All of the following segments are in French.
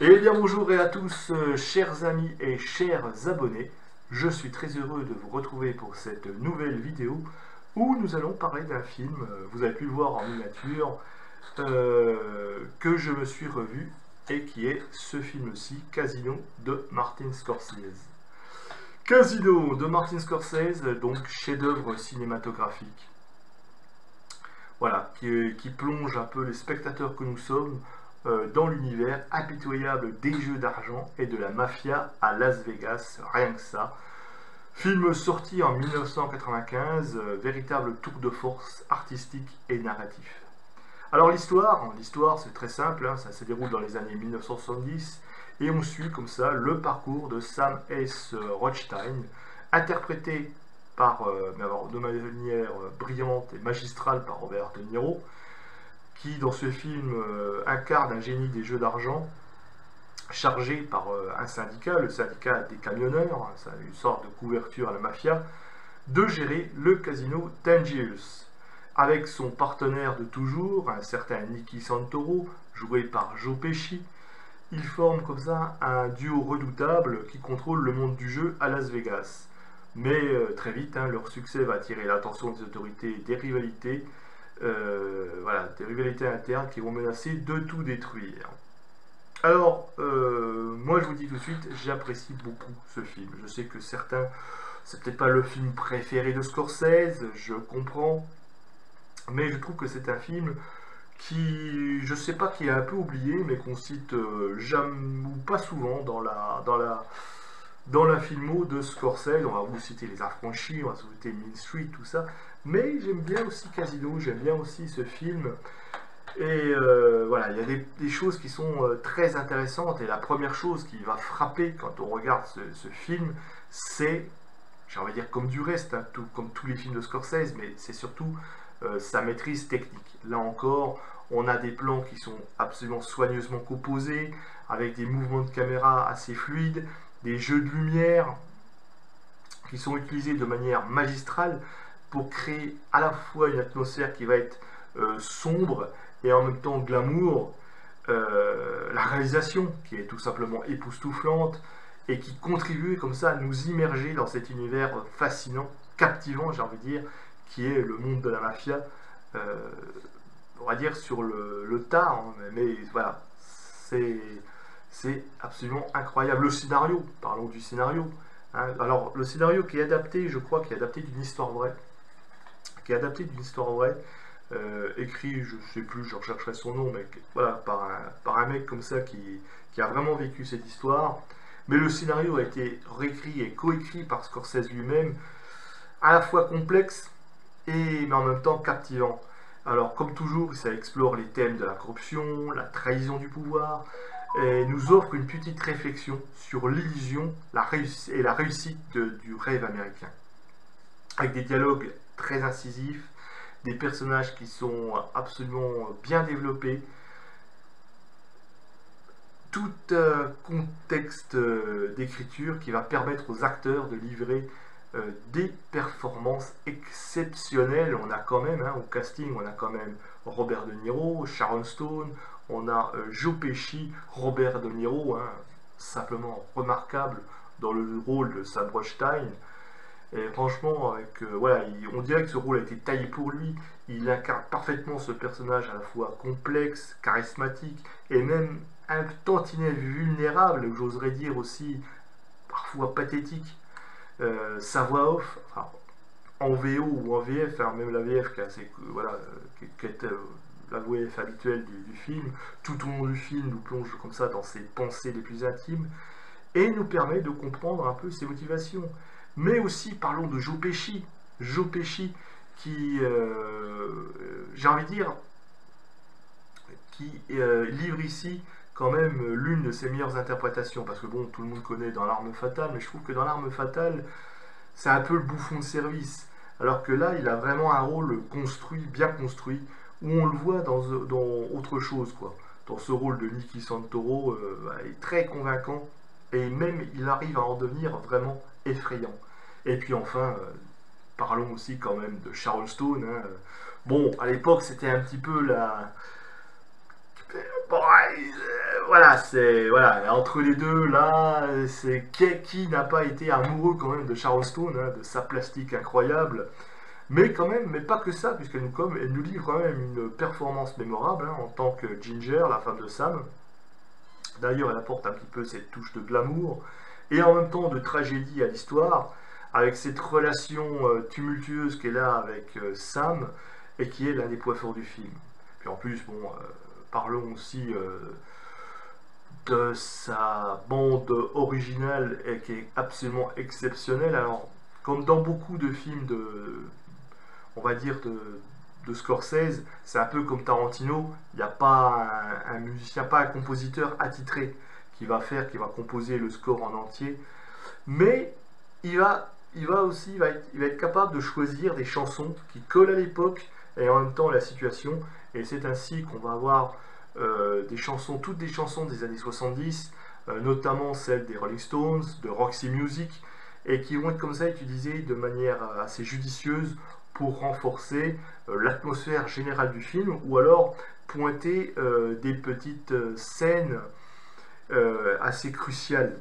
Eh bien bonjour et à tous, chers amis et chers abonnés. Je suis très heureux de vous retrouver pour cette nouvelle vidéo où nous allons parler d'un film, vous avez pu le voir en miniature, que je me suis revu et qui est ce film-ci, Casino de Martin Scorsese. Casino de Martin Scorsese, donc chef-d'œuvre cinématographique. Voilà, qui plonge un peu les spectateurs que nous sommes dans l'univers impitoyable des jeux d'argent et de la mafia à Las Vegas, rien que ça. Film sorti en 1995, véritable tour de force artistique et narratif. Alors l'histoire c'est très simple, hein, ça se déroule dans les années 1970 et on suit comme ça le parcours de Sam S. Rothstein, interprété de manière brillante et magistrale par Robert De Niro, qui dans ce film incarne un génie des jeux d'argent chargé par un syndicat, le syndicat des camionneurs, hein, c'est une sorte de couverture à la mafia, de gérer le casino Tangiers, avec son partenaire de toujours, un certain Nicky Santoro, joué par Joe Pesci. Ils forment comme ça un duo redoutable qui contrôle le monde du jeu à Las Vegas. Mais très vite, hein, leur succès va attirer l'attention des autorités, des rivalités internes qui vont menacer de tout détruire. Alors, moi je vous dis tout de suite, j'apprécie beaucoup ce film. Je sais que certains, c'est peut-être pas le film préféré de Scorsese, je comprends, mais je trouve que c'est un film qui, je sais pas, qui est un peu oublié, mais qu'on cite jamais ou pas souvent dans la filmo de Scorsese. On va vous citer Les Affranchis, on va vous citer Mean Street, tout ça, mais j'aime bien aussi Casino, j'aime bien aussi ce film. Et voilà, il y a des choses qui sont très intéressantes. Et la première chose qui va frapper quand on regarde ce film, c'est, j'ai envie de dire comme du reste, hein, comme tous les films de Scorsese, mais c'est surtout sa maîtrise technique. Là encore, on a des plans qui sont absolument soigneusement composés, avec des mouvements de caméra assez fluides, des jeux de lumière qui sont utilisés de manière magistrale pour créer à la fois une atmosphère qui va être sombre et en même temps glamour, la réalisation qui est tout simplement époustouflante et qui contribue comme ça à nous immerger dans cet univers fascinant, captivant, j'ai envie de dire, qui est le monde de la mafia, euh, on va dire sur le tard, hein, mais voilà, c'est absolument incroyable. Le scénario, parlons du scénario. Hein. Alors, le scénario qui est adapté, je crois, qui est adapté d'une histoire vraie, écrit, je ne sais plus, je rechercherai son nom, mais voilà, par un mec comme ça qui a vraiment vécu cette histoire. Mais le scénario a été réécrit et coécrit par Scorsese lui-même, à la fois complexe mais en même temps captivant. Alors, comme toujours, ça explore les thèmes de la corruption, la trahison du pouvoir, et nous offre une petite réflexion sur l'illusion et la réussite du rêve américain. Avec des dialogues très incisifs, des personnages qui sont absolument bien développés, tout un contexte d'écriture qui va permettre aux acteurs de livrer des performances exceptionnelles. On a quand même, hein, au casting, on a quand même Robert De Niro, Sharon Stone, on a Joe Pesci, Robert De Niro, hein, simplement remarquable dans le rôle de Sam Rothstein. Et franchement, voilà, on dirait que ce rôle a été taillé pour lui. Il incarne parfaitement ce personnage à la fois complexe, charismatique et même un tantinet vulnérable, j'oserais dire aussi parfois pathétique. Sa voix off, enfin, en VO ou en VF, hein, même la VF voilà, qui est la VF habituelle du film, tout au long du film nous plonge comme ça dans ses pensées les plus intimes et nous permet de comprendre un peu ses motivations. Mais aussi, parlons de Joe Pesci. Joe Pesci qui, j'ai envie de dire, qui livre ici quand même l'une de ses meilleures interprétations. Parce que bon, tout le monde connaît Dans l'Arme Fatale, mais je trouve que Dans l'Arme Fatale, c'est un peu le bouffon de service. Alors que là, il a vraiment un rôle construit, bien construit, où on le voit dans autre chose, quoi. Dans ce rôle de Nicky Santoro, il est très convaincant, et même il arrive à en devenir vraiment effrayant. Et puis enfin, parlons aussi quand même de Sharon Stone. Hein. Bon, à l'époque, c'était un petit peu la... Bon, voilà, c'est voilà, entre les deux, là, c'est qui n'a pas été amoureux quand même de Sharon Stone, hein, de sa plastique incroyable, mais quand même, mais pas que ça, puisqu'elle elle nous livre quand même une performance mémorable hein, en tant que Ginger, la femme de Sam. D'ailleurs, elle apporte un petit peu cette touche de glamour et en même temps de tragédie à l'histoire, avec cette relation tumultueuse qu'elle a avec Sam et qui est l'un des points forts du film. Puis en plus, bon, parlons aussi de sa bande originale et qui est absolument exceptionnelle. Alors, comme dans beaucoup de films on va dire de Scorsese, c'est un peu comme Tarantino, il n'y a pas un musicien, pas un compositeur attitré qui va composer le score en entier, mais il va être capable de choisir des chansons qui collent à l'époque et en même temps à la situation, et c'est ainsi qu'on va avoir toutes des chansons des années 70, notamment celles des Rolling Stones, de Roxy Music, et qui vont être comme ça utilisées de manière assez judicieuse pour renforcer l'atmosphère générale du film, ou alors pointer des petites scènes assez cruciales.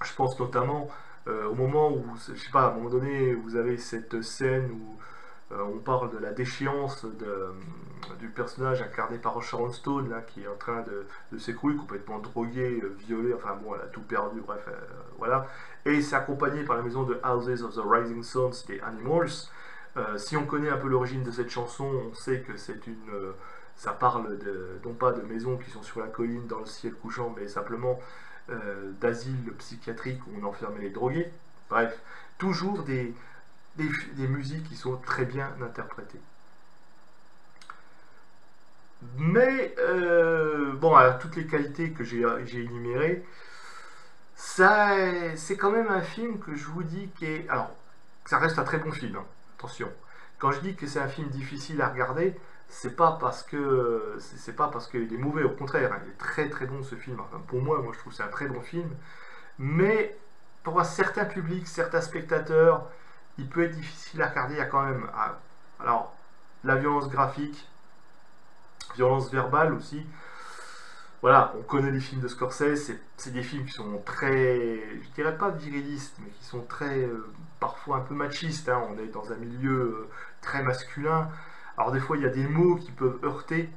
Je pense notamment au moment où, je sais pas, à un moment donné, vous avez cette scène où on parle de la déchéance du personnage incarné par Sharon Stone, là, qui est en train de s'écrouler, complètement drogué, violé, enfin bon, elle a tout perdu, bref, voilà. Et c'est accompagné par la maison de Houses of the Rising Suns des Animals. Si on connaît un peu l'origine de cette chanson, on sait que ça parle non pas de maisons qui sont sur la colline dans le ciel couchant, mais simplement d'asiles psychiatriques où on enfermait les drogués. Bref, toujours des musiques qui sont très bien interprétées. Mais, bon, alors, toutes les qualités que j'ai énumérées, c'est quand même un film que je vous dis qui est... Alors, ça reste un très bon film, hein, attention. Quand je dis que c'est un film difficile à regarder, c'est pas parce qu'il est mauvais, au contraire, hein, il est très très bon ce film. Enfin, pour moi, je trouve que c'est un très bon film. Mais pour un certain public, certains spectateurs, il peut être difficile à regarder. Il y a quand même, alors, la violence graphique, violence verbale aussi. Voilà, on connaît les films de Scorsese, c'est des films qui sont très, je dirais pas virilistes, mais qui sont très, parfois un peu machistes, hein. On est dans un milieu très masculin. Alors des fois, il y a des mots qui peuvent heurter.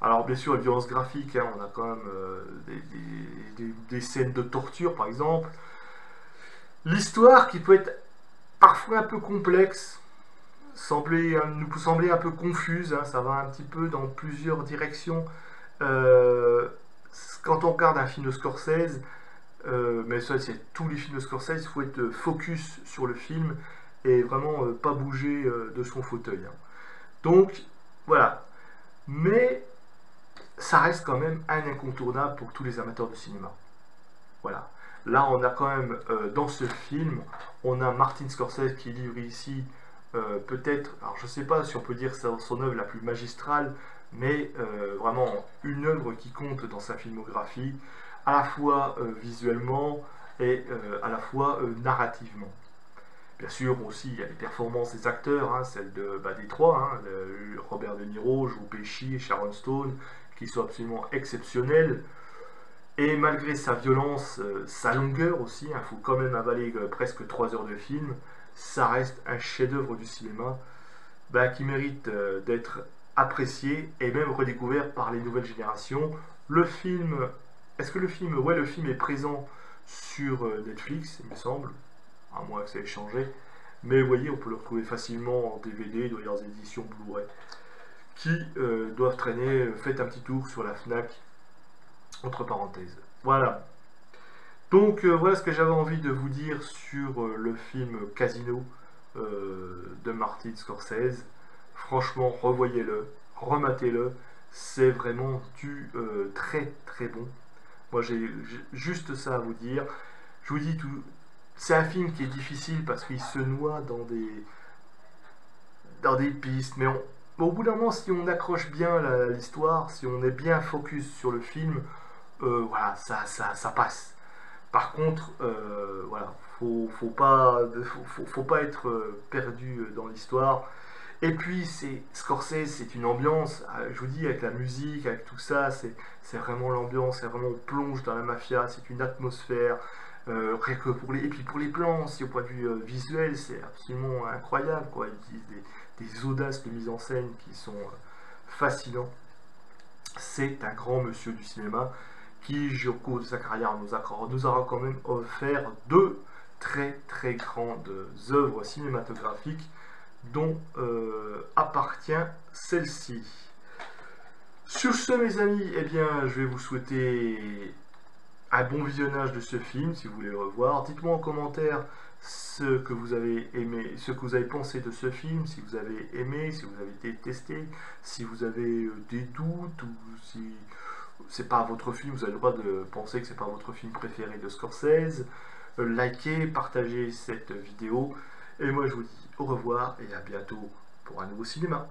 Alors bien sûr, la violence graphique, hein, on a quand même des scènes de torture, par exemple. L'histoire qui peut être parfois un peu complexe, nous peut sembler un peu confuse, hein, ça va un petit peu dans plusieurs directions. Euh, Quand on regarde un film de Scorsese, mais ça c'est tous les films de Scorsese, il faut être focus sur le film et vraiment pas bouger de son fauteuil, hein. Donc voilà, mais ça reste quand même un incontournable pour tous les amateurs de cinéma. Voilà. Là, on a quand même, dans ce film, on a Martin Scorsese qui livre ici, peut-être, alors je ne sais pas si on peut dire son œuvre la plus magistrale, mais vraiment une œuvre qui compte dans sa filmographie, à la fois visuellement et à la fois narrativement. Bien sûr, aussi, il y a les performances des acteurs, hein, celles des trois, hein, Robert De Niro, Joe Pesci et Sharon Stone, qui sont absolument exceptionnels. Et malgré sa violence, sa longueur aussi, il faut quand même avaler presque 3 heures de film, ça reste un chef-d'œuvre du cinéma qui mérite d'être apprécié et même redécouvert par les nouvelles générations. Le film, est-ce que le film, ouais, le film est présent sur Netflix, il me semble, à moins que ça ait changé, mais vous voyez, on peut le retrouver facilement en DVD, il doit y avoir des éditions Blu-ray qui doivent traîner. Faites un petit tour sur la Fnac, entre parenthèses. Voilà. Donc voilà ce que j'avais envie de vous dire sur le film Casino de Martin Scorsese. Franchement, revoyez-le, rematez-le, c'est vraiment du très très bon. Moi j'ai juste ça à vous dire. Je vous dis tout, c'est un film qui est difficile parce qu'il se noie dans des pistes, mais au bout d'un moment, si on accroche bien l'histoire, si on est bien focus sur le film, voilà, ça passe. Par contre, voilà, faut pas être perdu dans l'histoire. Et puis, Scorsese, c'est une ambiance, je vous dis, avec la musique, avec tout ça, c'est vraiment l'ambiance, c'est vraiment, on plonge dans la mafia, c'est une atmosphère, rien que et puis pour les plans, aussi, au point de vue visuel, c'est absolument incroyable, quoi. Ils utilisent des audaces de mise en scène qui sont fascinants. C'est un grand monsieur du cinéma qui, au cours de sa carrière, nous aura quand même offert deux très très grandes œuvres cinématographiques dont appartient celle-ci. Sur ce, mes amis, eh bien, je vais vous souhaiter un bon visionnage de ce film, si vous voulez le revoir. Dites-moi en commentaire ce que vous avez aimé, ce que vous avez pensé de ce film, si vous avez aimé, si vous avez détesté, si vous avez des doutes, ou si c'est pas votre film, vous avez le droit de penser que c'est pas votre film préféré de Scorsese. Likez, partagez cette vidéo, et moi je vous dis au revoir et à bientôt pour un nouveau cinéma.